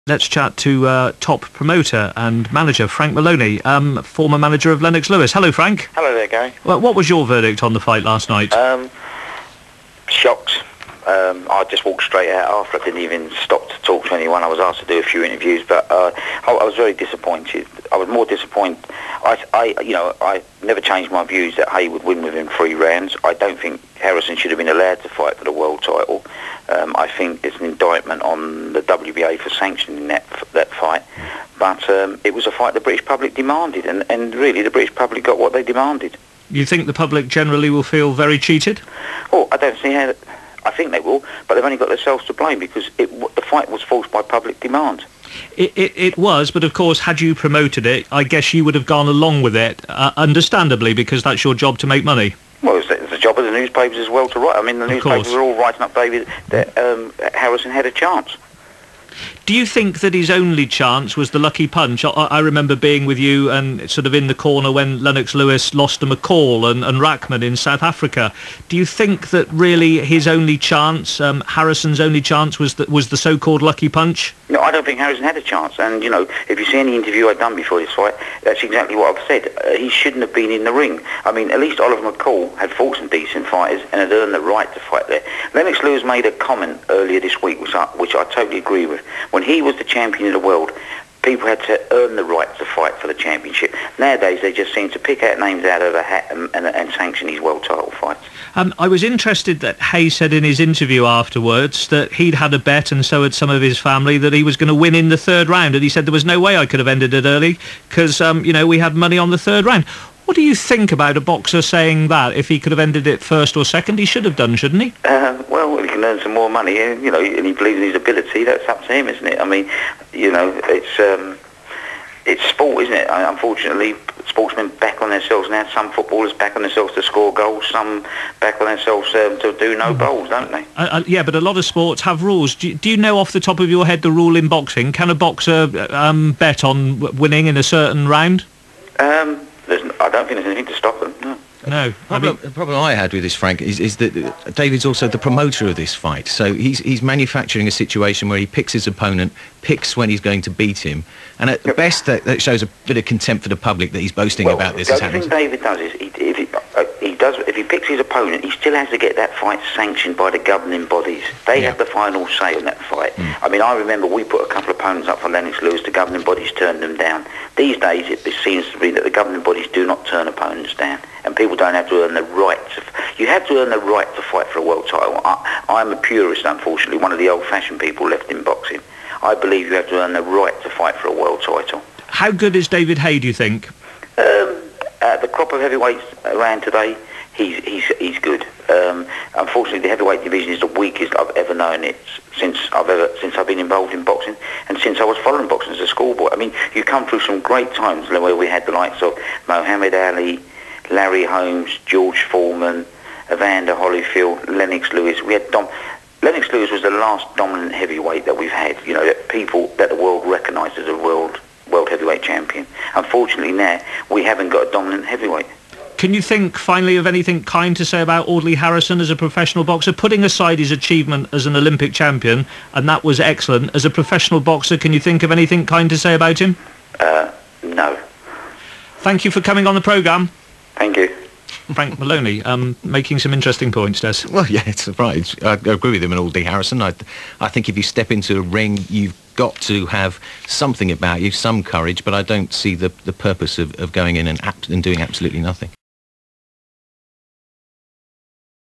Let's chat to top promoter and manager Frank Maloney, former manager of Lennox Lewis. Hello, Frank. Hello there, Gary. Well, what was your verdict on the fight last night? Shocked. I just walked straight out after. I didn't even stop to talk to anyone. I was asked to do a few interviews, but I was very disappointed. I was more disappointed. I never changed my views that Hay would win within 3 rounds. I don't think Harrison should have been allowed to fight for the world title. I think it's an indictment on the WBA for sanctioning that fight. But it was a fight the British public demanded, and really the British public got what they demanded. You think the public generally will feel very cheated? Oh, I don't see how. I think they will, but they've only got themselves to blame because the fight was forced by public demand. It was, but of course, had you promoted it, I guess you would have gone along with it, understandably, because that's your job to make money. Well, it's the job of the newspapers as well to write. I mean, the newspapers were all writing up, David, that Harrison had a chance. Do you think that his only chance was the lucky punch? I remember being with you and sort of in the corner when Lennox Lewis lost to McCall and Rackman in South Africa. Do you think that really his only chance, Harrison's only chance, was the so-called lucky punch? No, I don't think Harrison had a chance. And, you know, if you see any interview I've done before this fight, that's exactly what I've said. He shouldn't have been in the ring. I mean, at least Oliver McCall had fought some decent fighters and had earned the right to fight there. Lennox Lewis made a comment earlier this week, which I totally agree with. When he was the champion of the world, people had to earn the right to fight for the championship. Nowadays, they just seem to pick out names out of a hat and sanction these world title fights. I was interested that Hay said in his interview afterwards that he'd had a bet, and so had some of his family, that he was going to win in the 3rd round, and he said there was no way I could have ended it early because, we had money on the 3rd round. What do you think about a boxer saying that? If he could have ended it 1st or 2nd, he should have done, shouldn't he? Well, he can earn some more money, and he believes in his ability. That's up to him, isn't it? I mean, it's sport, isn't it? Unfortunately, sportsmen back on themselves now. Some footballers back on themselves to score goals. Some back on themselves to do no goals, don't they? Yeah, but a lot of sports have rules. Do you know off the top of your head the rule in boxing? Can a boxer bet on winning in a certain round? I don't think there's anything to stop them, no. No. The problem I had with this, Frank, is that David's also the promoter of this fight. So he's manufacturing a situation where he picks his opponent, picks when he's going to beat him, and at the best that shows a bit of contempt for the public that he's boasting about this. The thing David does is, if he picks his opponent, he still has to get that fight sanctioned by the governing bodies. They have the final say on that fight. I mean, I remember we put a couple of opponents up for Lennox Lewis, the governing bodies turned them down. These days it seems to be that the governing bodies do not turn opponents down, and people don't have to earn the right you have to earn the right to fight for a world title. I'm a purist, unfortunately, one of the old-fashioned people left in boxing. I believe you have to earn the right to fight for a world title. How good is David Hay, do you think? The crop of heavyweights around today, he's good. Unfortunately, the heavyweight division is the weakest I've ever known it since I've been involved in boxing, and since I was following boxing as a schoolboy. I mean, you come through some great times where we had the likes of Muhammad Ali, Larry Holmes, George Foreman, Evander Holyfield, Lennox Lewis. Lennox Lewis was the last dominant heavyweight that we've had. That the world recognised as a world heavyweight champion. Unfortunately, now we haven't got a dominant heavyweight. Can you think, finally, of anything kind to say about Audley Harrison as a professional boxer? Putting aside his achievement as an Olympic champion, and that was excellent, as a professional boxer, can you think of anything kind to say about him? No. Thank you for coming on the programme. Thank you. Frank Maloney, making some interesting points, Des. Well, yeah, it's right. I agree with him and Audley Harrison. I think if you step into a ring, you've got to have something about you, some courage, but I don't see the purpose of going in and doing absolutely nothing.